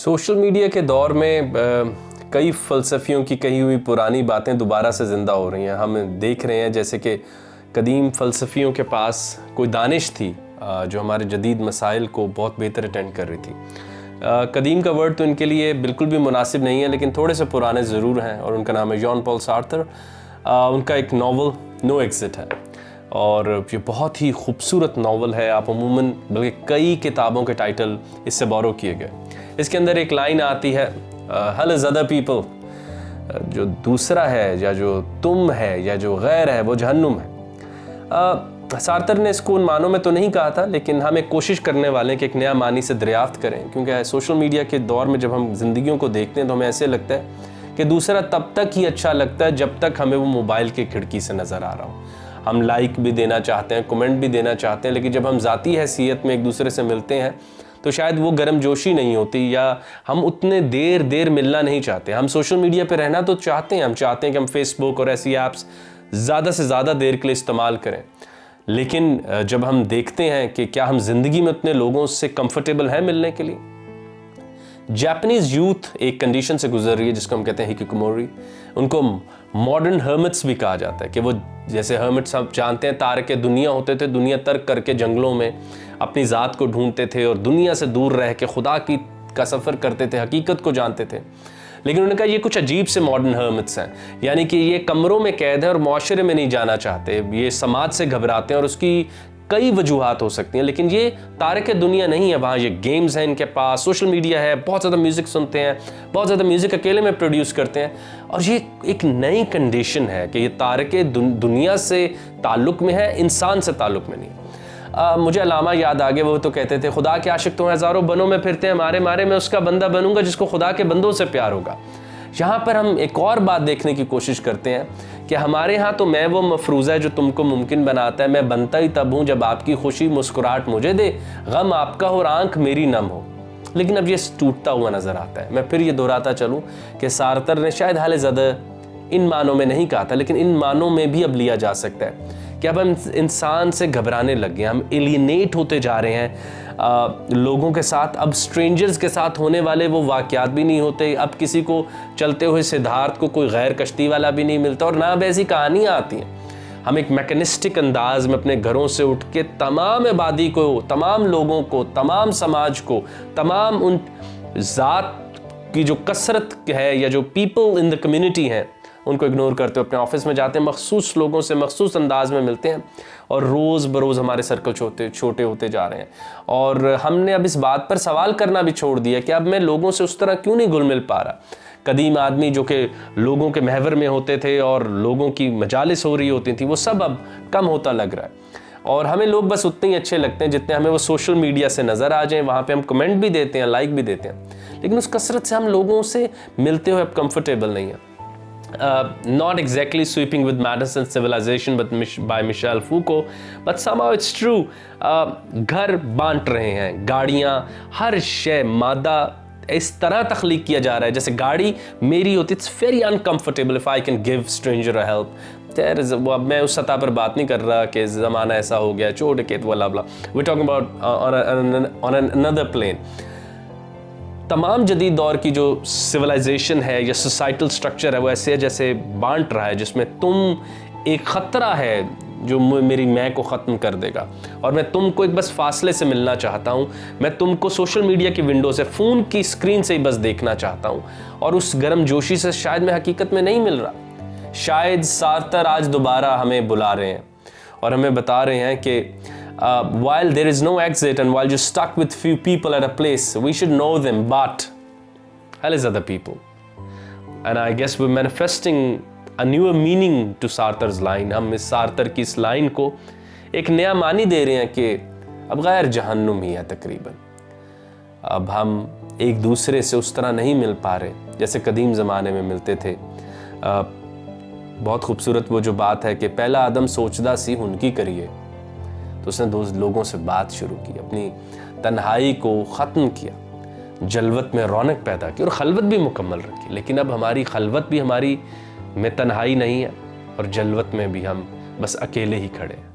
Social media के दौर में कई फ़लसफ़ियों की कही हुई पुरानी बातें दोबारा से ज़िंदा हो रही हैं। हम देख रहे हैं जैसे कि कदीम फ़लसफ़ियों के पास कोई दानिश थी जो हमारे जदीद मसाइल को बहुत बेहतर अटेंड कर रही थी। कदीम का वर्ड तो इनके लिए बिल्कुल भी मुनासिब नहीं है, लेकिन थोड़े से पुराने ज़रूर हैं, और उनका नाम है जॉन पॉल सार्थर। उनका एक नावल नो एग्ज़िट है, और ये बहुत ही खूबसूरत नावल है। आप अमूमन बल्कि कई किताबों के टाइटल इससे बोरो किए गए। इसके अंदर एक लाइन आती है, हल इज़ अदर पीपल, जो दूसरा है या जो तुम है या जो गैर है वो जहन्नुम है। सार्थर ने इसको उन मानों में तो नहीं कहा था, लेकिन हम एक कोशिश करने वाले हैं कि एक नया मानी से दरियाफ्त करें, क्योंकि सोशल मीडिया के दौर में जब हम ज़िंदगियों को देखते हैं तो हमें ऐसे लगता है कि दूसरा तब तक ही अच्छा लगता है जब तक हमें वो मोबाइल की खिड़की से नज़र आ रहा हो। हम लाइक भी देना चाहते हैं, कमेंट भी देना चाहते हैं, लेकिन जब हम ज़ाती हैसियत में एक दूसरे से मिलते हैं तो शायद वो गर्मजोशी नहीं होती, या हम उतने देर मिलना नहीं चाहते। हम सोशल मीडिया पे रहना तो चाहते हैं, हम चाहते हैं कि हम फेसबुक और ऐसी ऐप्स ज़्यादा से ज़्यादा देर के लिए इस्तेमाल करें, लेकिन जब हम देखते हैं कि क्या हम ज़िंदगी में उतने लोगों से कंफर्टेबल हैं मिलने के लिए। जापानीज़ यूथ एक कंडीशन से गुजर रही है जिसको हम कहते हैं हिकिकोमोरी। उनको मॉडर्न हर्मिट्स भी कहा जाता है, कि वो जैसे हर्मिट्स आप जानते हैं तारके दुनिया होते थे, दुनिया तर्क करके जंगलों में अपनी ज़ात को ढूंढते थे और दुनिया से दूर रह के खुदा का सफ़र करते थे, हकीकत को जानते थे। लेकिन उन्होंने कहा ये कुछ अजीब से मॉडर्न हर्मिट्स हैं, यानी कि ये कमरों में कैद है और माशरे में नहीं जाना चाहते, ये समाज से घबराते हैं, और उसकी कई वजूहात हो सकती हैं। लेकिन ये तारक दुनिया नहीं है, वहाँ ये गेम्स हैं इनके पास, सोशल मीडिया है, बहुत ज़्यादा म्यूज़िक सुनते हैं, बहुत ज़्यादा म्यूज़िक अकेले में प्रोड्यूस करते हैं, और ये एक नई कंडीशन है कि ये तारक दुनिया से ताल्लुक़ में है, इंसान से ताल्लुक़ में नहीं। मुझे अलामा याद आ गए, वो तो कहते थे खुदा के आशिक तो हज़ारों बनों में फिरते हैं, मारे मारे मैं उसका बंदा बनूंगा जिसको खुदा के बंदों से प्यार होगा। यहाँ पर हम एक और बात देखने की कोशिश करते हैं कि हमारे यहाँ तो मैं वो मफरूज़ा है जो तुमको मुमकिन बनाता है, मैं बनता ही तब हूँ जब आपकी खुशी मुस्कुराहट मुझे दे, गम आपका हो और आंख मेरी नम हो। लेकिन अब ये टूटता हुआ नज़र आता है। मैं फिर ये दोहराता चलूँ कि सार्थर ने शायद हाल ज़्यादा इन मानों में नहीं कहा था, लेकिन इन मानों में भी अब लिया जा सकता है कि अब हम इंसान से घबराने लग गए, हम एलियनेट होते जा रहे हैं लोगों के साथ। अब स्ट्रेंजर्स के साथ होने वाले वो वाक़यात भी नहीं होते, अब किसी को चलते हुए सिद्धार्थ को कोई गैर कश्ती वाला भी नहीं मिलता, और ना अब ऐसी कहानियाँ आती हैं। हम एक मैकेनिस्टिक अंदाज में अपने घरों से उठ के तमाम आबादी को, तमाम लोगों को, तमाम समाज को, तमाम उन ज़ात की जो कसरत है या जो पीपल इन द कम्युनिटी हैं उनको इग्नोर करते हुए अपने ऑफिस में जाते हैं, मखसूस लोगों से मखसूस अंदाज में मिलते हैं, और रोज़ बरोज़ हमारे सर्कल छोटे होते जा रहे हैं। और हमने अब इस बात पर सवाल करना भी छोड़ दिया कि अब मैं लोगों से उस तरह क्यों नहीं घुल मिल पा रहा। कदीम आदमी जो कि लोगों के महवर में होते थे और लोगों की मजालिस हो रही होती थी, वो सब अब कम होता लग रहा है, और हमें लोग बस उतने ही अच्छे लगते हैं जितने हमें वो सोशल मीडिया से नज़र आ जाएं। वहाँ पे हम कमेंट भी देते हैं, लाइक भी देते हैं, लेकिन उस कसरत से हम लोगों से मिलते हुए अब कंफर्टेबल नहीं है। Not exactly sweeping with madness and civilization by Michel Foucault, but somehow it's true. घर बांट रहे हैं, गाड़ियाँ, हर शय, मादा इस तरह तख्लीक किया जा रहा है जैसे गाड़ी मेरी होती। It's very uncomfortable if I can give stranger a help. अब मैं उस सतह पर बात नहीं कर रहा कि ज़माना ऐसा हो गया, चोर डकैत वाला बला, we talking about on another plane. तमाम जदीद दौर की जो सिविलाइजेशन है या सोसाइटल स्ट्रक्चर है वो ऐसे है जैसे बांट रहा है, जिसमें तुम एक ख़तरा है जो मेरी मैं को ख़त्म कर देगा, और मैं तुमको एक बस फासले से मिलना चाहता हूँ, मैं तुमको सोशल मीडिया की विंडो से, फ़ोन की स्क्रीन से ही बस देखना चाहता हूँ, और उस गर्म जोशी से शायद मैं हकीकत में नहीं मिल रहा। शायद सार्थर आज दोबारा हमें बुला रहे हैं और हमें बता रहे हैं कि while there is no exit and while you're stuck with few people at a place, we should know them, but hell is other people. And I guess we're manifesting a newer meaning to Sartre's line. हम इस Sartre की इस line को एक नया मानी दे रहे हैं कि अब गैर जहन्नुम ही है तकरीबन। अब हम एक दूसरे से उस तरह नहीं मिल पा रहे जैसे कदीम ज़माने में मिलते थे। बहुत खूबसूरत वो जो बात है कि पहला आदम सोचदा सी हुनकी करिए, तो उसने दो लोगों से बात शुरू की, अपनी तन्हाई को ख़त्म किया, जलवत में रौनक पैदा की और खलवत भी मुकम्मल रखी। लेकिन अब हमारी खलवत भी हमारी में तन्हाई नहीं है, और जलवत में भी हम बस अकेले ही खड़े हैं।